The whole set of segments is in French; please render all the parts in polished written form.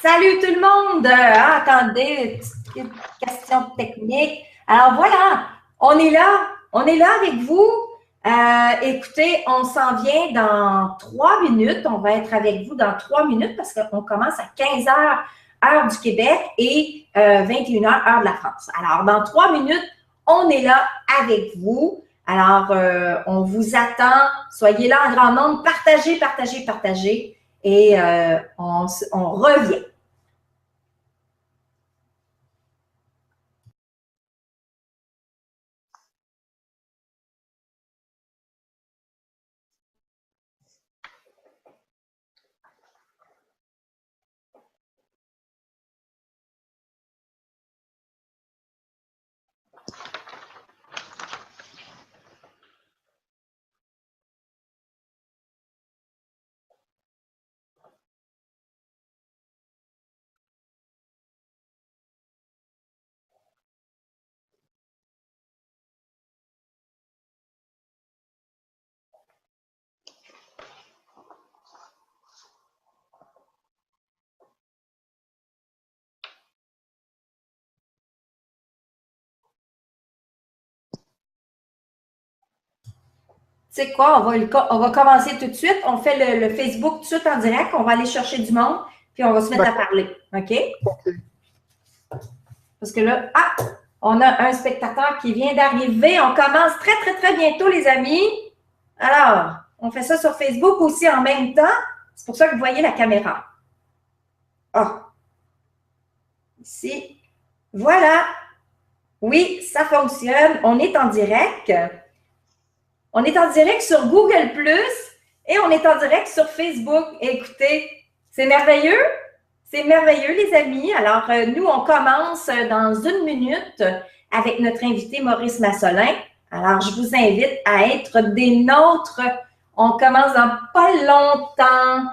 Salut tout le monde! Attendez, petite question technique. Alors voilà, on est là avec vous. Écoutez, on s'en vient dans 3 minutes. On va être avec vous dans 3 minutes parce qu'on commence à 15 heures, heure du Québec et 21 heures, heure de la France. Alors, dans 3 minutes, on est là avec vous. Alors, on vous attend. Soyez là en grand nombre. Partagez, partagez, partagez. Et on revient. Tu sais quoi, on va commencer tout de suite. On fait le Facebook tout de suite en direct. On va aller chercher du monde, puis on va se mettre à parler. OK? Parce que là, on a un spectateur qui vient d'arriver. On commence très, très, très bientôt, les amis. Alors, on fait ça sur Facebook aussi en même temps. C'est pour ça que vous voyez la caméra. Ici. Voilà. Oui, ça fonctionne. On est en direct. On est en direct sur Google+, et on est en direct sur Facebook. Écoutez, c'est merveilleux. C'est merveilleux, les amis. Alors, nous, on commence dans 1 minute avec notre invité Maurice Masselin. Alors, je vous invite à être des nôtres. On commence dans pas longtemps.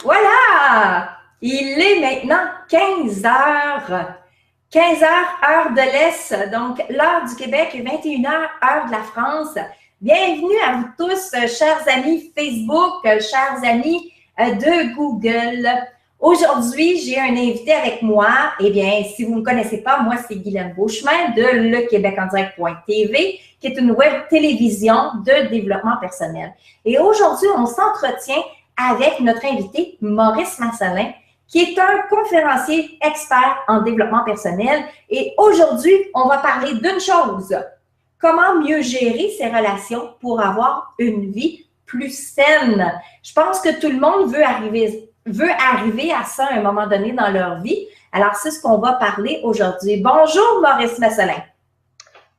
Voilà! Il est maintenant 15 heures. 15 heures, heure de l'Est, donc l'heure du Québec et 21 heures, heure de la France. Bienvenue à vous tous, chers amis Facebook, chers amis de Google. Aujourd'hui, j'ai un invité avec moi. Eh bien, si vous ne me connaissez pas, moi, c'est Guylaine Beauchemin de lequebecendirect.tv, qui est une web télévision de développement personnel. Et aujourd'hui, on s'entretient avec notre invité Maurice Masselin, qui est un conférencier expert en développement personnel. Et aujourd'hui, on va parler d'une chose, comment mieux gérer ses relations pour avoir une vie plus saine. Je pense que tout le monde veut arriver à ça à un moment donné dans leur vie. Alors, c'est ce qu'on va parler aujourd'hui. Bonjour, Maurice Masselin.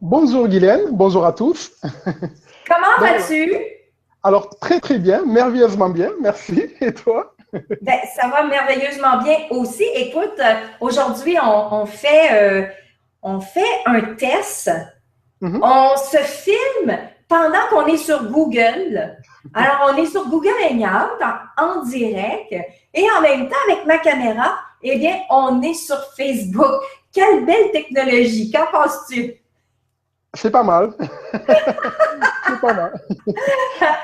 Bonjour, Guylaine. Bonjour à tous. Comment vas-tu? Alors, très, très bien. Merveilleusement bien. Merci. Et toi? Ben, ça va merveilleusement bien aussi. Écoute, aujourd'hui, on fait un test. On se filme pendant qu'on est sur Google. Alors, on est sur Google Hangout en direct et en même temps, avec ma caméra, eh bien, on est sur Facebook. Quelle belle technologie! Qu'en penses-tu? C'est pas mal. C'est pas mal.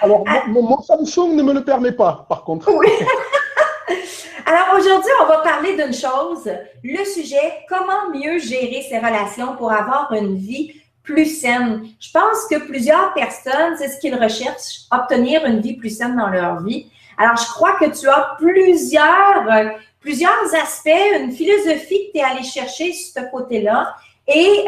Alors, mon Samsung ne me le permet pas, par contre. Oui. Alors, aujourd'hui, on va parler d'une chose, le sujet, comment mieux gérer ses relations pour avoir une vie plus saine. Je pense que plusieurs personnes, c'est ce qu'ils recherchent, obtenir une vie plus saine dans leur vie. Alors, je crois que tu as plusieurs aspects, une philosophie que tu es allé chercher sur ce côté-là. Et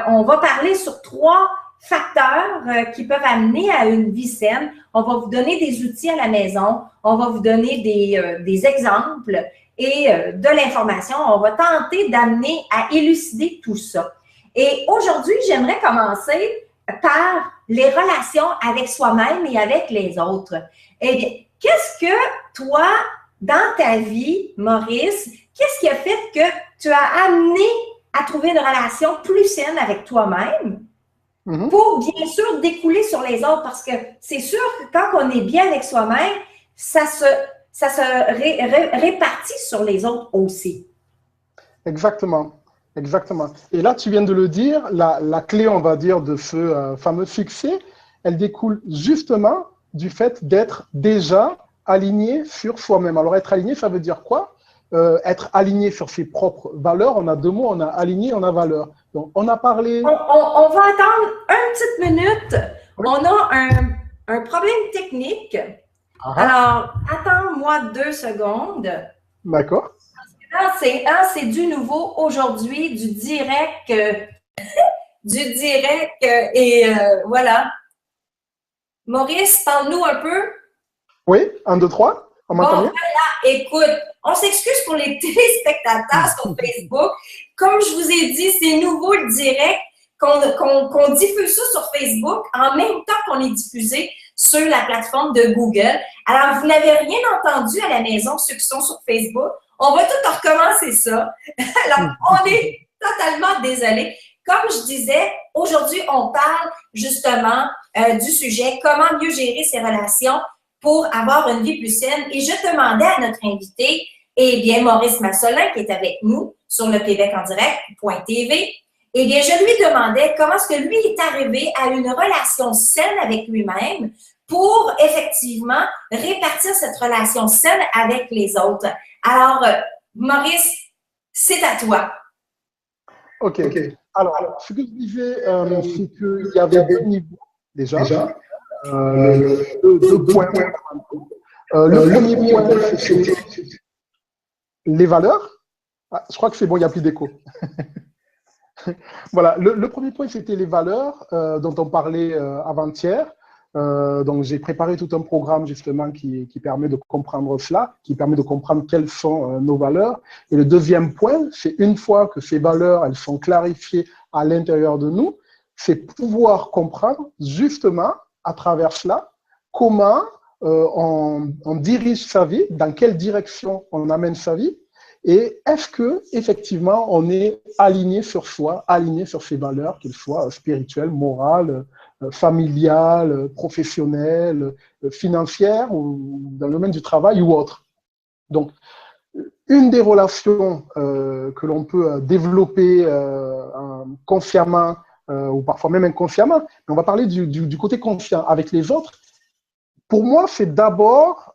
on va parler sur 3 facteurs qui peuvent amener à une vie saine. On va vous donner des outils à la maison, on va vous donner des exemples et de l'information. On va tenter d'amener à élucider tout ça. Et aujourd'hui, j'aimerais commencer par les relations avec soi-même et avec les autres. Eh bien, qu'est-ce que toi, dans ta vie, Maurice, qu'est-ce qui a fait que tu as amené à trouver une relation plus saine avec toi-même pour, bien sûr, découler sur les autres? Parce que c'est sûr que quand on est bien avec soi-même, ça se répartit sur les autres aussi. Exactement. Exactement. Et là, tu viens de le dire, la clé, on va dire, de ce fameux succès, elle découle justement du fait d'être déjà aligné sur soi-même. Alors, être aligné, ça veut dire quoi? Être aligné sur ses propres valeurs. On a deux mots, on a aligné, on a valeur. Donc, on a parlé. On va attendre une petite minute. Oui. On a un problème technique. Alors, attends-moi 2 secondes. D'accord. C'est du nouveau aujourd'hui, du direct, et voilà. Maurice, parle-nous un peu. Oui, un, deux, trois. On m'entend bien? Voilà, écoute, on s'excuse pour les téléspectateurs sur Facebook. Comme je vous ai dit, c'est nouveau le direct, qu'on diffuse ça sur Facebook en même temps qu'on est diffusé sur la plateforme de Google. Alors, vous n'avez rien entendu à la maison, ceux qui sont sur Facebook. On va tout recommencer ça. Alors, on est totalement désolé. Comme je disais, aujourd'hui, on parle justement du sujet « Comment mieux gérer ses relations pour avoir une vie plus saine ». Et je demandais à notre invité, eh bien, Maurice Massolin, qui est avec nous sur le Québec en direct.tv, eh bien, je lui demandais comment est-ce que lui est arrivé à une relation saine avec lui-même pour effectivement répartir cette relation saine avec les autres. Alors, Maurice, c'est à toi. OK. Alors, ce que je disais, c'est qu'il y avait deux niveaux déjà. Deux points. Le premier point, c'est les valeurs. Ah, je crois que c'est bon, il n'y a plus d'écho. Voilà, le premier point, c'était les valeurs dont on parlait avant-hier. Donc, j'ai préparé tout un programme justement qui permet de comprendre cela, qui permet de comprendre quelles sont nos valeurs. Et le deuxième point, c'est une fois que ces valeurs, elles sont clarifiées à l'intérieur de nous, c'est pouvoir comprendre justement à travers cela comment on dirige sa vie, dans quelle direction on amène sa vie. Et est-ce que effectivement on est aligné sur soi, aligné sur ses valeurs, qu'elles soient spirituelles, morales, familiales, professionnelles, financières ou dans le domaine du travail ou autre. Donc, une des relations que l'on peut développer consciemment ou parfois même inconsciemment, mais on va parler du côté conscient avec les autres. Pour moi, c'est d'abord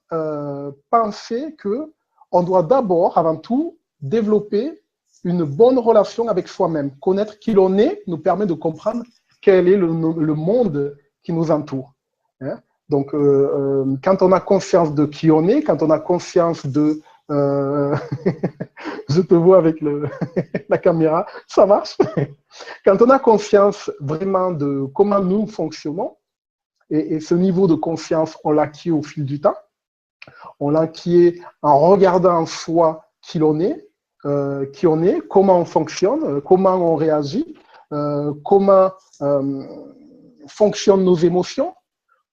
penser que on doit d'abord, avant tout, développer une bonne relation avec soi-même. Connaître qui l'on est nous permet de comprendre quel est le monde qui nous entoure. Hein? Donc, quand on a conscience de qui on est, quand on a conscience de... je te vois avec la caméra, ça marche. Quand on a conscience vraiment de comment nous fonctionnons, et ce niveau de conscience, on l'acquiert au fil du temps, on l'acquiert en regardant en soi qui l'on est, comment on fonctionne, comment on réagit, comment fonctionnent nos émotions,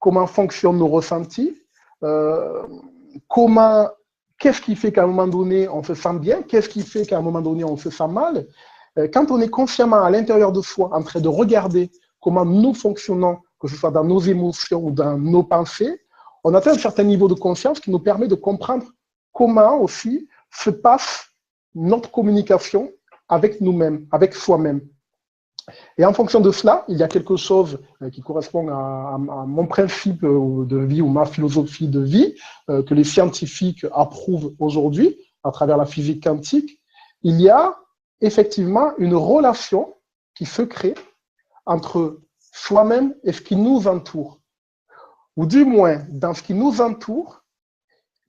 comment fonctionnent nos ressentis, qu'est-ce qui fait qu'à un moment donné on se sent bien, qu'est-ce qui fait qu'à un moment donné on se sent mal. Quand on est consciemment à l'intérieur de soi en train de regarder comment nous fonctionnons, que ce soit dans nos émotions ou dans nos pensées, on atteint un certain niveau de conscience qui nous permet de comprendre comment aussi se passe notre communication avec nous-mêmes, avec soi-même. Et en fonction de cela, il y a quelque chose qui correspond à mon principe de vie ou ma philosophie de vie, que les scientifiques approuvent aujourd'hui à travers la physique quantique. Il y a effectivement une relation qui se crée entre soi-même et ce qui nous entoure. Ou du moins, dans ce qui nous entoure,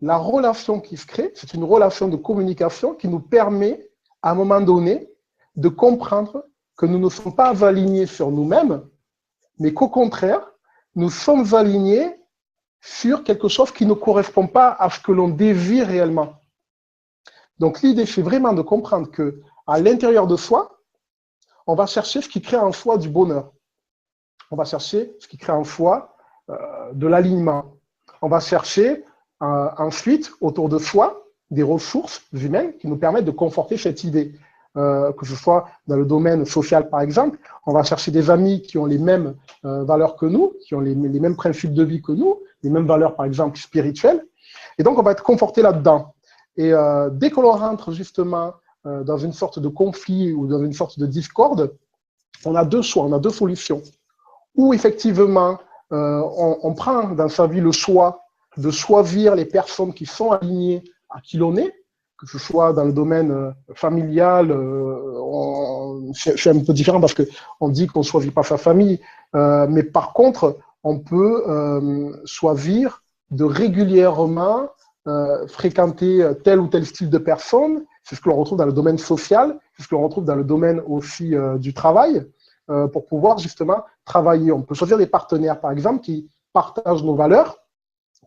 la relation qui se crée, c'est une relation de communication qui nous permet, à un moment donné, de comprendre que nous ne sommes pas alignés sur nous-mêmes, mais qu'au contraire, nous sommes alignés sur quelque chose qui ne correspond pas à ce que l'on désire réellement. Donc l'idée, c'est vraiment de comprendre qu'à l'intérieur de soi, on va chercher ce qui crée en soi du bonheur. On va chercher ce qui crée en soi de l'alignement. On va chercher ensuite autour de soi des ressources humaines qui nous permettent de conforter cette idée. Que ce soit dans le domaine social par exemple, on va chercher des amis qui ont les mêmes valeurs que nous, qui ont les mêmes principes de vie que nous, les mêmes valeurs par exemple spirituelles, et donc on va être conforté là-dedans. Et dès que l'on rentre justement dans une sorte de conflit ou dans une sorte de discorde, on a deux choix, on a deux solutions. Ou effectivement, on prend dans sa vie le choix de choisir les personnes qui sont alignées à qui l'on est, que ce soit dans le domaine familial, c'est un peu différent parce qu'on dit qu'on ne choisit pas sa famille, mais par contre, on peut choisir de régulièrement fréquenter tel ou tel style de personnes. C'est ce que l'on retrouve dans le domaine social, c'est ce que l'on retrouve dans le domaine aussi du travail, pour pouvoir justement travailler. On peut choisir des partenaires, par exemple, qui partagent nos valeurs,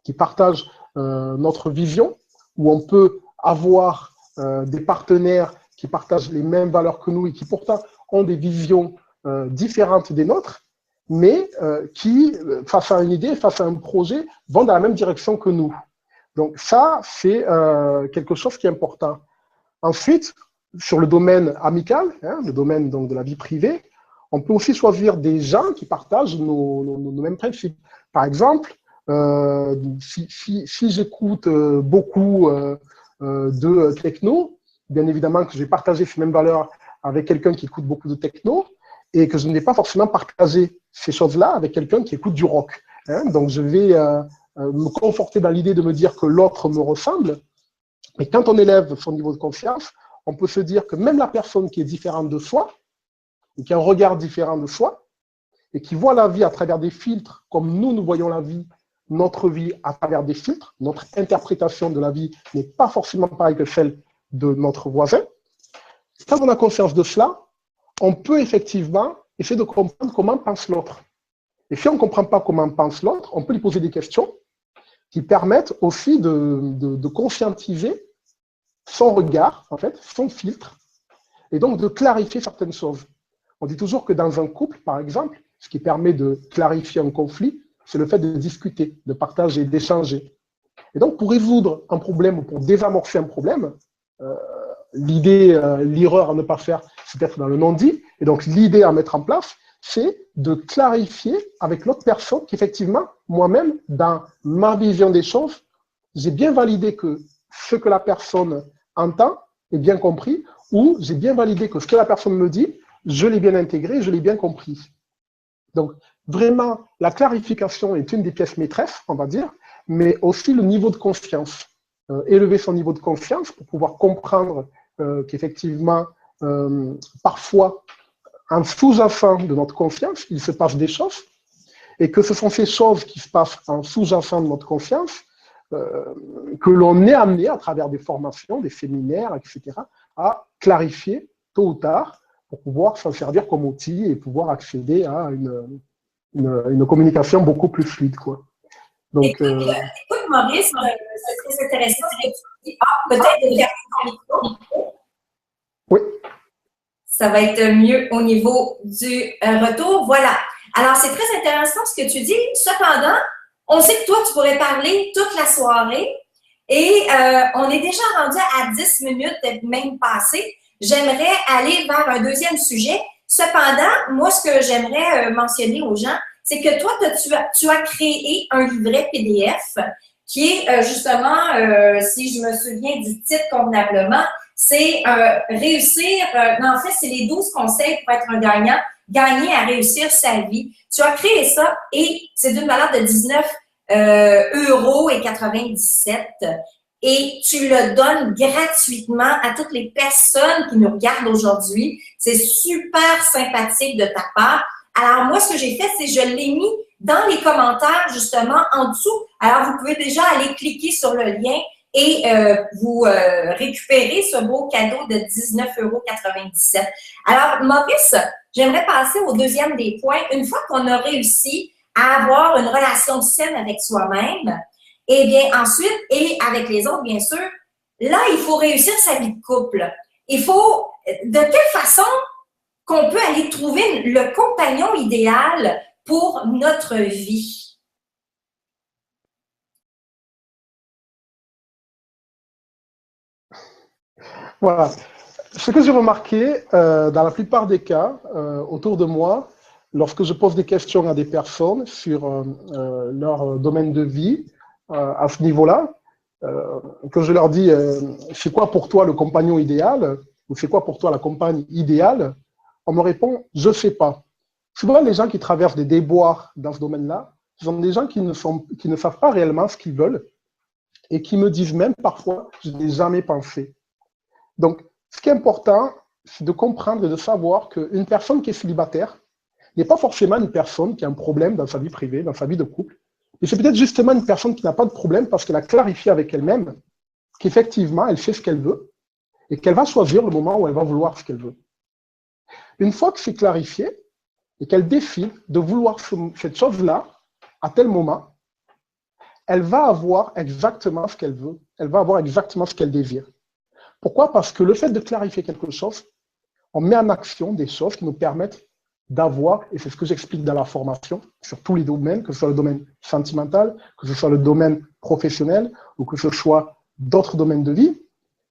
qui partagent notre vision, où on peut avoir des partenaires qui partagent les mêmes valeurs que nous et qui pourtant ont des visions différentes des nôtres, mais qui, face à une idée, face à un projet, vont dans la même direction que nous. Donc ça, c'est quelque chose qui est important. Ensuite, sur le domaine amical, hein, le domaine donc, de la vie privée, on peut aussi choisir des gens qui partagent nos mêmes principes. Par exemple, si j'écoute beaucoup de techno, bien évidemment que je vais partager ces mêmes valeurs avec quelqu'un qui écoute beaucoup de techno et que je n'ai pas forcément partagé ces choses-là avec quelqu'un qui écoute du rock. Hein. Donc, je vais me conforter dans l'idée de me dire que l'autre me ressemble. Et quand on élève son niveau de confiance, on peut se dire que même la personne qui est différente de soi, et qui a un regard différent de soi, et qui voit la vie à travers des filtres, comme nous voyons la vie, notre vie à travers des filtres, notre interprétation de la vie n'est pas forcément pareille que celle de notre voisin. Quand on a conscience de cela, on peut effectivement essayer de comprendre comment pense l'autre. Et si on ne comprend pas comment pense l'autre, on peut lui poser des questions qui permettent aussi de conscientiser son regard, en fait, son filtre, et donc de clarifier certaines choses. On dit toujours que dans un couple, par exemple, ce qui permet de clarifier un conflit, c'est le fait de discuter, de partager, d'échanger. Et donc, pour résoudre un problème ou pour désamorcer un problème, l'erreur à ne pas faire, c'est d'être dans le non-dit. Et donc, l'idée à mettre en place, c'est de clarifier avec l'autre personne qu'effectivement, moi-même, dans ma vision des choses, j'ai bien validé que ce que la personne entend est bien compris, ou j'ai bien validé que ce que la personne me dit, je l'ai bien intégré, je l'ai bien compris. Donc, vraiment, la clarification est une des pièces maîtresses, on va dire, mais aussi le niveau de confiance. Élever son niveau de confiance pour pouvoir comprendre qu'effectivement, parfois, en sous-jacent de notre confiance, il se passe des choses, et que ce sont ces choses qui se passent en sous-jacent de notre confiance que l'on est amené, à travers des formations, des séminaires, etc., à clarifier tôt ou tard pour pouvoir s'en servir comme outil et pouvoir accéder à une communication beaucoup plus fluide, quoi. Donc, écoute, Maurice, c'est très intéressant ce que tu dis. Ah, peut-être de garder ton micro. oui. Ça va être mieux au niveau du retour. Voilà. Alors, c'est très intéressant ce que tu dis. Cependant, on sait que toi, tu pourrais parler toute la soirée et on est déjà rendu à 10 minutes, peut-être même passé. J'aimerais aller vers un deuxième sujet. Cependant, moi, ce que j'aimerais mentionner aux gens, c'est que toi, tu as créé un livret PDF qui est justement, si je me souviens du titre convenablement, c'est réussir, en fait, c'est les 12 conseils pour être un gagnant, gagner à réussir sa vie. Tu as créé ça et c'est d'une valeur de 19,97 € et tu le donnes gratuitement à toutes les personnes qui nous regardent aujourd'hui. C'est super sympathique de ta part. Alors, moi, ce que j'ai fait, c'est que je l'ai mis dans les commentaires, justement, en dessous. Alors, vous pouvez déjà aller cliquer sur le lien et vous récupérer ce beau cadeau de 19,97 €. Alors, Maurice, j'aimerais passer au deuxième des points. Une fois qu'on a réussi à avoir une relation saine avec soi-même, et bien ensuite, et avec les autres, bien sûr, là, il faut réussir sa vie de couple. Il faut, de quelle façon qu'on peut aller trouver le compagnon idéal pour notre vie? Voilà. Ce que j'ai remarqué, dans la plupart des cas, autour de moi, lorsque je pose des questions à des personnes sur leur domaine de vie, à ce niveau-là, que je leur dis, c'est quoi pour toi le compagnon idéal? ou c'est quoi pour toi la compagne idéale, on me répond, je ne sais pas. Souvent, les gens qui traversent des déboires dans ce domaine-là, ce sont des gens qui ne savent pas réellement ce qu'ils veulent et qui me disent même parfois, je n'ai jamais pensé. Donc, ce qui est important, c'est de comprendre et de savoir qu'une personne qui est célibataire n'est pas forcément une personne qui a un problème dans sa vie privée, dans sa vie de couple. Et c'est peut-être justement une personne qui n'a pas de problème parce qu'elle a clarifié avec elle-même qu'effectivement, elle fait ce qu'elle veut et qu'elle va choisir le moment où elle va vouloir ce qu'elle veut. Une fois que c'est clarifié et qu'elle décide de vouloir cette chose-là à tel moment, elle va avoir exactement ce qu'elle veut. Elle va avoir exactement ce qu'elle désire. Pourquoi? Parce que le fait de clarifier quelque chose, on met en action des choses qui nous permettent d'avoir, et c'est ce que j'explique dans la formation, sur tous les domaines, que ce soit le domaine sentimental, que ce soit le domaine professionnel, ou que ce soit d'autres domaines de vie.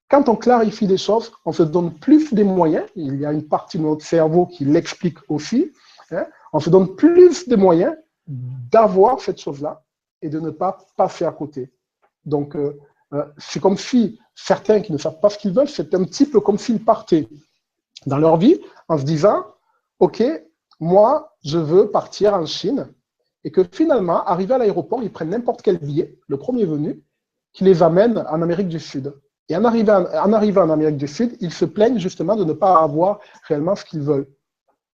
Quand on clarifie des choses, on se donne plus des moyens, il y a une partie de notre cerveau qui l'explique aussi, hein, on se donne plus de moyens d'avoir cette chose-là et de ne pas passer à côté. Donc, c'est comme si certains qui ne savent pas ce qu'ils veulent, c'est un petit peu comme s'ils partaient dans leur vie en se disant, OK, moi, je veux partir en Chine, et que finalement, arrivé à l'aéroport, ils prennent n'importe quel billet, le premier venu, qui les amène en Amérique du Sud. Et en arrivant en Amérique du Sud, ils se plaignent justement de ne pas avoir réellement ce qu'ils veulent.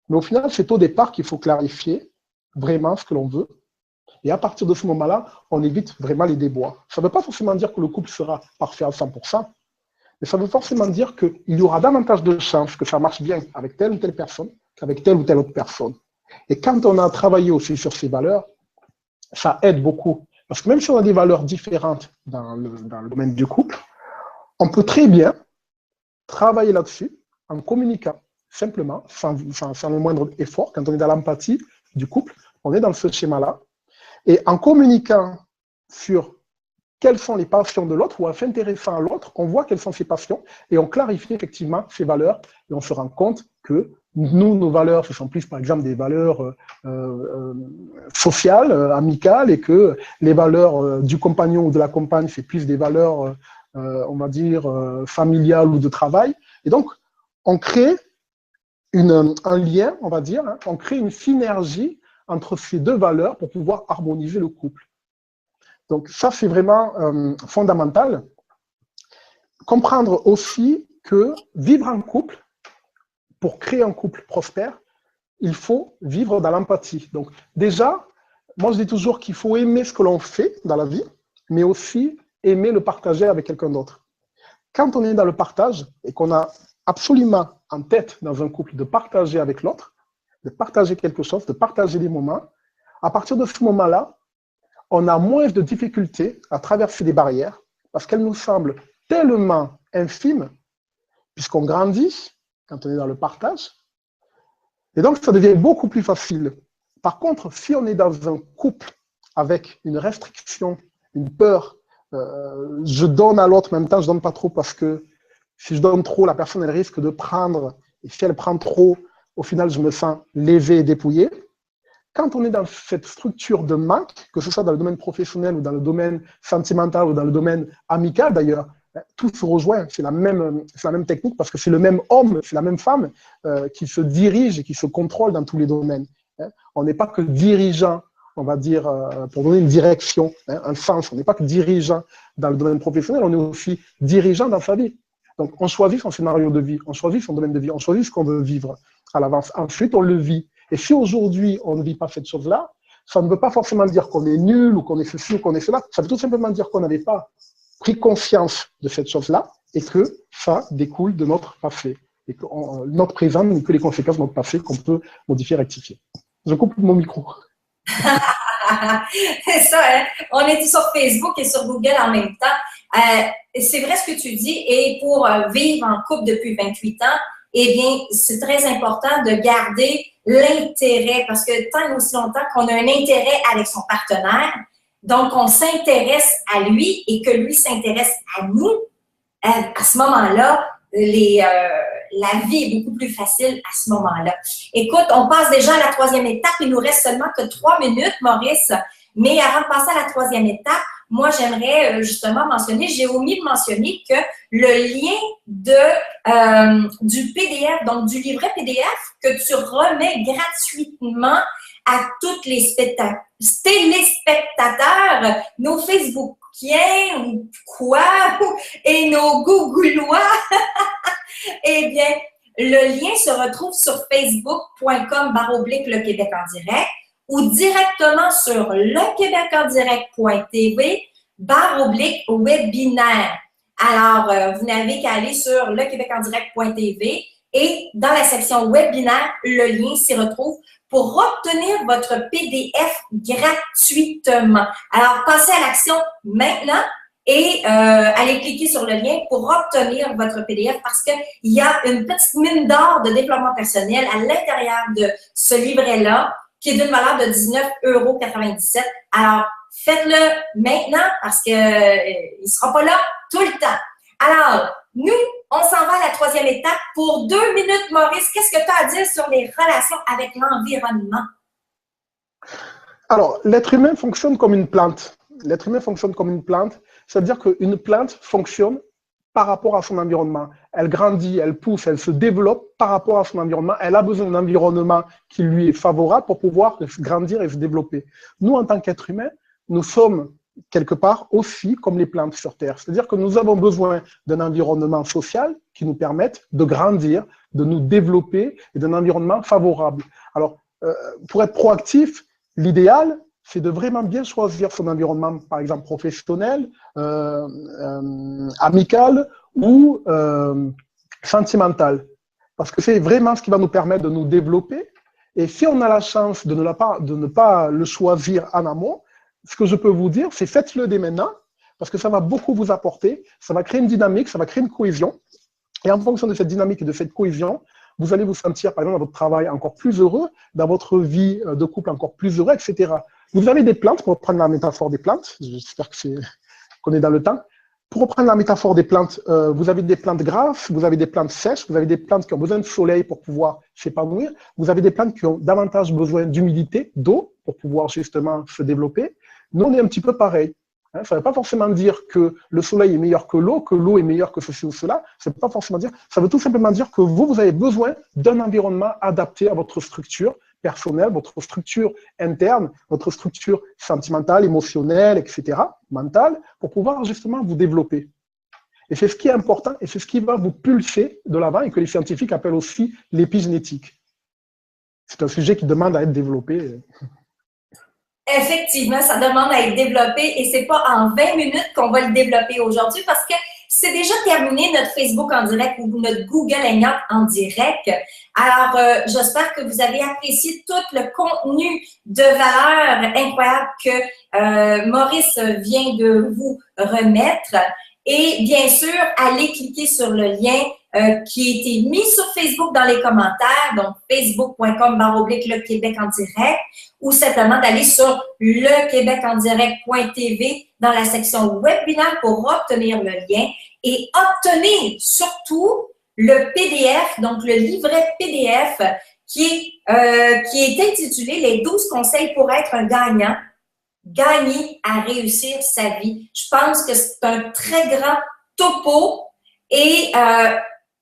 Mais au final, c'est au départ qu'il faut clarifier vraiment ce que l'on veut. Et à partir de ce moment-là, on évite vraiment les déboires. Ça ne veut pas forcément dire que le couple sera parfait à 100%, mais ça veut forcément dire qu'il y aura davantage de chances que ça marche bien avec telle ou telle personne qu'avec telle ou telle autre personne. Et quand on a travaillé aussi sur ces valeurs, ça aide beaucoup. Parce que même si on a des valeurs différentes dans le domaine du couple, on peut très bien travailler là-dessus en communiquant simplement, sans le moindre effort. Quand on est dans l'empathie du couple, on est dans ce schéma-là. Et en communiquant sur quelles sont les passions de l'autre ou en s'intéressant à l'autre, on voit quelles sont ses passions et on clarifie effectivement ses valeurs et on se rend compte que nous, nos valeurs, ce sont plus par exemple des valeurs sociales, amicales, et que les valeurs du compagnon ou de la compagne, c'est plus des valeurs, on va dire, familiales ou de travail. Et donc, on crée un lien, on va dire, hein, on crée une synergie entre ces deux valeurs pour pouvoir harmoniser le couple. Donc ça, c'est vraiment fondamental. Comprendre aussi que vivre en couple, pour créer un couple prospère, il faut vivre dans l'empathie. Donc déjà, moi je dis toujours qu'il faut aimer ce que l'on fait dans la vie, mais aussi aimer le partager avec quelqu'un d'autre. Quand on est dans le partage et qu'on a absolument en tête dans un couple de partager avec l'autre, de partager quelque chose, de partager des moments, à partir de ce moment-là, on a moins de difficultés à traverser des barrières parce qu'elles nous semblent tellement infimes puisqu'on grandit quand on est dans le partage. Et donc, ça devient beaucoup plus facile. Par contre, si on est dans un couple avec une restriction, une peur, je donne à l'autre, en même temps, je ne donne pas trop parce que si je donne trop, la personne, elle risque de prendre. Et si elle prend trop, au final, je me sens lévé et dépouillé. Quand on est dans cette structure de manque, que ce soit dans le domaine professionnel ou dans le domaine sentimental ou dans le domaine amical d'ailleurs, tout se rejoint, c'est la même technique parce que c'est le même homme, c'est la même femme qui se dirige et qui se contrôle dans tous les domaines. On n'est pas que dirigeant, on va dire, pour donner une direction, un sens, on n'est pas que dirigeant dans le domaine professionnel, on est aussi dirigeant dans sa vie. Donc on choisit son scénario de vie, on choisit son domaine de vie, on choisit ce qu'on veut vivre à l'avance. Ensuite, on le vit. Et si aujourd'hui, on ne vit pas cette chose-là, ça ne veut pas forcément dire qu'on est nul ou qu'on est ceci ou qu'on est cela. Ça veut tout simplement dire qu'on n'avait pas pris conscience de cette chose-là et que ça découle de notre passé. Et que notre présent n'est que les conséquences de notre passé qu'on peut modifier, rectifier. Je coupe mon micro. C'est ça, hein? On est sur Facebook et sur Google en même temps. C'est vrai ce que tu dis. Et pour vivre en couple depuis 28 ans, eh bien, c'est très important de garder l'intérêt, parce que tant et aussi longtemps qu'on a un intérêt avec son partenaire, donc on s'intéresse à lui et que lui s'intéresse à nous, à ce moment-là, la vie est beaucoup plus facile à ce moment-là. Écoute, on passe déjà à la troisième étape. Il nous reste seulement que 3 minutes, Maurice. Mais avant de passer à la troisième étape, moi, j'aimerais justement mentionner, j'ai omis de mentionner que le lien du PDF, donc du livret PDF que tu remets gratuitement à tous les téléspectateurs, nos Facebookiens ou quoi, et nos Googlois, eh bien, le lien se retrouve sur facebook.com/le Québec en direct ou directement sur lequebecendirect.tv/webinaire. Alors, vous n'avez qu'à aller sur lequebecendirect.tv et dans la section webinaire, le lien s'y retrouve pour obtenir votre PDF gratuitement. Alors, passez à l'action maintenant et allez cliquer sur le lien pour obtenir votre PDF parce qu'il y a une petite mine d'or de développement personnel à l'intérieur de ce livret-là qui est d'une valeur de 19,97 €. Alors, faites-le maintenant parce qu'il ne sera pas là tout le temps. Alors, nous, on s'en va à la troisième étape. Pour 2 minutes, Maurice, qu'est-ce que tu as à dire sur les relations avec l'environnement? Alors, l'être humain fonctionne comme une plante. L'être humain fonctionne comme une plante, c'est-à-dire qu'une plante fonctionne par rapport à son environnement. Elle grandit, elle pousse, elle se développe par rapport à son environnement. Elle a besoin d'un environnement qui lui est favorable pour pouvoir grandir et se développer. Nous, en tant qu'êtres humains, nous sommes quelque part aussi comme les plantes sur Terre. C'est-à-dire que nous avons besoin d'un environnement social qui nous permette de grandir, de nous développer et d'un environnement favorable. Alors, pour être proactif, l'idéal, c'est de vraiment bien choisir son environnement, par exemple professionnel, amical ou sentimental. Parce que c'est vraiment ce qui va nous permettre de nous développer. Et si on a la chance de ne pas le choisir en amont, ce que je peux vous dire, c'est faites-le dès maintenant, parce que ça va beaucoup vous apporter, ça va créer une dynamique, ça va créer une cohésion. Et en fonction de cette dynamique et de cette cohésion, vous allez vous sentir, par exemple, dans votre travail encore plus heureux, dans votre vie de couple encore plus heureux, etc. Vous avez des plantes, pour reprendre la métaphore des plantes, j'espère qu'on est dans le temps. Pour reprendre la métaphore des plantes, vous avez des plantes grasses, vous avez des plantes sèches, vous avez des plantes qui ont besoin de soleil pour pouvoir s'épanouir, vous avez des plantes qui ont davantage besoin d'humidité, d'eau, pour pouvoir justement se développer. Nous, on est un petit peu pareil. Ça ne veut pas forcément dire que le soleil est meilleur que l'eau est meilleure que ceci ou cela. Ça ne veut pas forcément dire. Ça veut tout simplement dire que vous avez besoin d'un environnement adapté à votre structure personnelle, votre structure interne, votre structure sentimentale, émotionnelle, etc., mentale, pour pouvoir justement vous développer. Et c'est ce qui est important et c'est ce qui va vous pulser de l'avant et que les scientifiques appellent aussi l'épigénétique. C'est un sujet qui demande à être développé. Effectivement, ça demande à être développé et c'est pas en 20 minutes qu'on va le développer aujourd'hui parce que c'est déjà terminé notre Facebook en direct ou notre Google Hangout en direct. Alors, j'espère que vous avez apprécié tout le contenu de valeur incroyable que Maurice vient de vous remettre. Et bien sûr, allez cliquer sur le lien qui a été mis sur Facebook dans les commentaires, donc facebook.com/le Québec en direct, ou simplement d'aller sur lequebecendirect.tv dans la section webinaire pour obtenir le lien et obtenir surtout le PDF, donc le livret PDF qui est intitulé « Les 12 conseils pour être un gagnant ». Gagner à réussir sa vie. Je pense que c'est un très grand topo et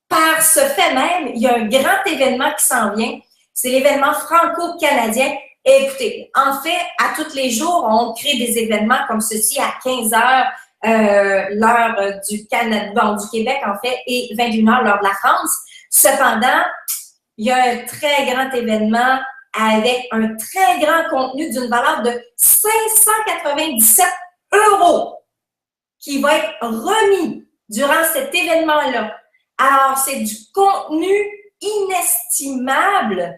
par ce fait même, il y a un grand événement qui s'en vient. C'est l'événement franco-canadien. Écoutez, en fait, à tous les jours, on crée des événements comme ceci à 15 h l'heure du Canada, bon, du Québec en fait, et 21 h l'heure de la France. Cependant, il y a un très grand événement avec un très grand contenu d'une valeur de 597 € qui va être remis durant cet événement-là. Alors, c'est du contenu inestimable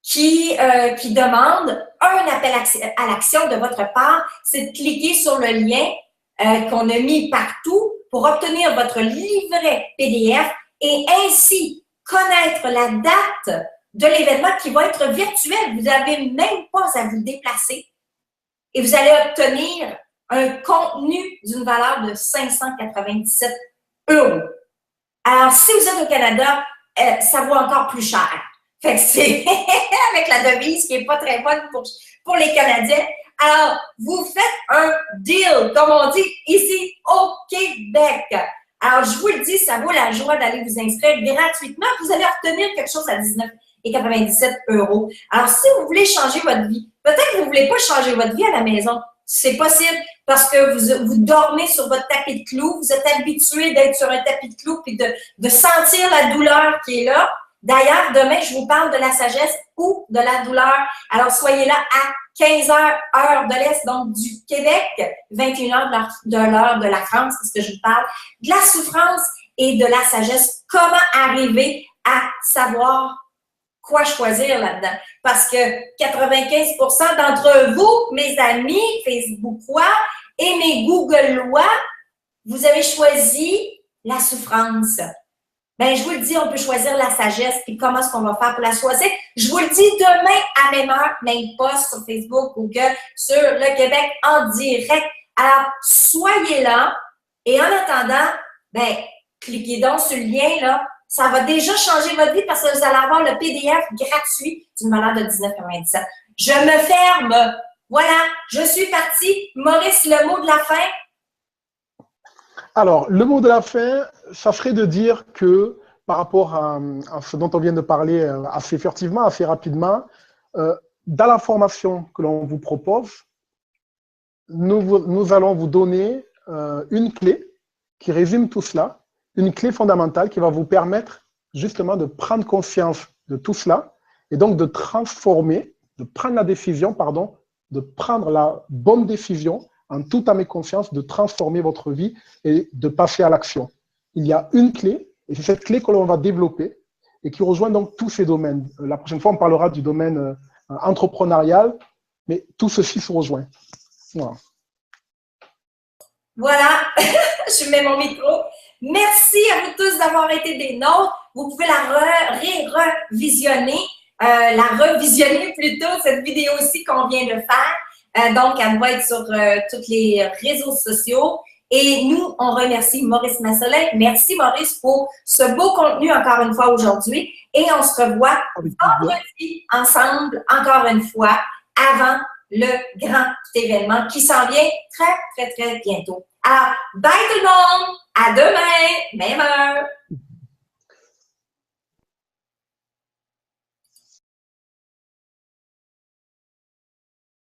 qui demande un appel à l'action de votre part. C'est de cliquer sur le lien qu'on a mis partout pour obtenir votre livret PDF et ainsi connaître la date de l'événement qui va être virtuel. Vous n'avez même pas à vous déplacer et vous allez obtenir un contenu d'une valeur de 597 €. Alors, si vous êtes au Canada, ça vaut encore plus cher. Fait que c'est avec la devise qui n'est pas très bonne pour les Canadiens. Alors, vous faites un deal, comme on dit ici au Québec. Alors, je vous le dis, ça vaut la joie d'aller vous inscrire gratuitement. Vous allez obtenir quelque chose à 19,97 €. Alors, si vous voulez changer votre vie, peut-être que vous ne voulez pas changer votre vie à la maison. C'est possible parce que vous dormez sur votre tapis de clous. Vous êtes habitué d'être sur un tapis de clous et de sentir la douleur qui est là. D'ailleurs, demain, je vous parle de la sagesse ou de la douleur. Alors, soyez là à 15h, heure de l'Est, donc du Québec, 21h de l'heure de la France, c'est ce que je vous parle, de la souffrance et de la sagesse. Comment arriver à savoir quoi choisir là-dedans? Parce que 95% d'entre vous, mes amis Facebookois et mes Googleois, vous avez choisi la souffrance. Ben, je vous le dis, on peut choisir la sagesse. Puis comment est-ce qu'on va faire pour la choisir? Je vous le dis demain à même heure, même post sur Facebook, Google, sur le Québec en direct. Alors, soyez là. Et en attendant, ben, cliquez donc sur le lien, là. Ça va déjà changer votre vie parce que vous allez avoir le PDF gratuit d'une valeur de 19,97 €. Je me ferme. Voilà, je suis partie. Maurice, le mot de la fin? Alors, le mot de la fin, ça serait de dire que par rapport à ce dont on vient de parler assez furtivement, assez rapidement, dans la formation que l'on vous propose, nous allons vous donner une clé qui résume tout cela, une clé fondamentale qui va vous permettre justement de prendre conscience de tout cela et donc de transformer, de prendre la décision, pardon, de prendre la bonne décision en toute âme et conscience, de transformer votre vie et de passer à l'action. Il y a une clé, et c'est cette clé que l'on va développer et qui rejoint donc tous ces domaines. La prochaine fois, on parlera du domaine entrepreneurial, mais tout ceci se rejoint. Voilà. Voilà, je mets mon micro. Merci à vous tous d'avoir été des nôtres. Vous pouvez la revisionner plutôt, cette vidéo-ci qu'on vient de faire. Donc, elle va être sur tous les réseaux sociaux. Et nous, on remercie Maurice Massolet. Merci, Maurice, pour ce beau contenu encore une fois aujourd'hui. Et on se revoit vendredi ensemble, encore une fois, avant le grand événement qui s'en vient très, très, très bientôt. Alors, bye tout le monde! À demain, même heure!